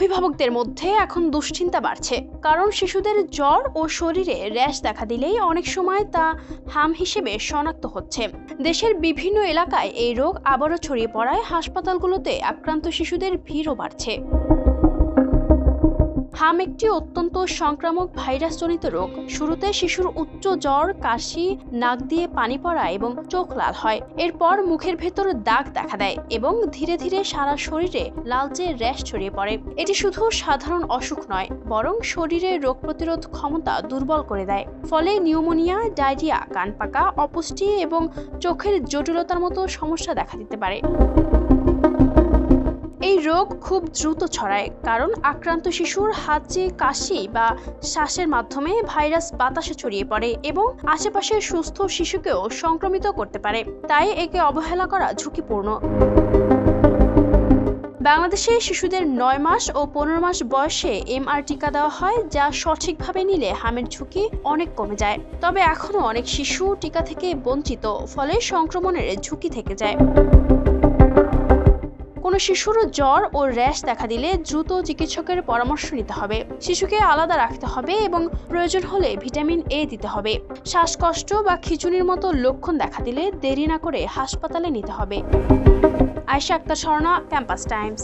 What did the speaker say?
অভিভাবকদের মধ্যে এখন দুশ্চিন্তা বাড়ছে, কারণ শিশুদের জ্বর ও শরীরে র্যাশ দেখা দিলেই অনেক সময় তা হাম হিসেবে শনাক্ত হচ্ছে। দেশের বিভিন্ন এলাকায় এই রোগ আবারও ছড়িয়ে পড়ায় হাসপাতালগুলোতে আক্রান্ত শিশুদের ভিড়ও বাড়ছে। হাম একটি অত্যন্ত সংক্রামক ভাইরাসজনিত রোগ। শুরুতে শিশুর উচ্চ জ্বর, কাশি, নাক দিয়ে পানি পড়া এবং চোখ লাল হয়। এরপর মুখের ভেতর দাগ দেখা দেয় এবং ধীরে ধীরে সারা শরীরে লালচে র্যাশ ছড়িয়ে পড়ে। এটি শুধু সাধারণ অসুখ নয়, বরং শরীরের রোগ প্রতিরোধ ক্ষমতা দুর্বল করে দেয়। ফলে নিউমোনিয়া, ডায়রিয়া, কান পাকা, অপুষ্টি এবং চোখের জটিলতার মতো সমস্যা দেখা দিতে পারে। এই রোগ খুব দ্রুত ছড়ায়, কারণ আক্রান্ত শিশুর হাঁচি, কাশি বা শ্বাসের মাধ্যমে ভাইরাস বাতাসে ছড়িয়ে পড়ে এবং আশেপাশের সুস্থ শিশুকেও সংক্রমিত করতে পারে। তাই একে অবহেলা করা ঝুঁকিপূর্ণ। বাংলাদেশে শিশুদের 9 মাস ও 15 মাস বয়সে MR টিকা দেওয়া হয়, যা সঠিকভাবে নিলে হামের ঝুঁকি অনেক কমে যায়। তবে এখনও অনেক শিশু টিকা থেকে বঞ্চিত, ফলে সংক্রমণের ঝুঁকি থেকে যায়। কোনো শিশুর জ্বর ও র্যাশ দেখা দিলে দ্রুত চিকিৎসকের পরামর্শ নিতে হবে। শিশুকে আলাদা রাখতে হবে এবং প্রয়োজন হলে ভিটামিন A দিতে হবে। শ্বাসকষ্ট বা খিঁচুনির মতো লক্ষণ দেখা দিলে দেরি না করে হাসপাতালে নিতে হবে। Ayesha Akter Swarna, Campus Times.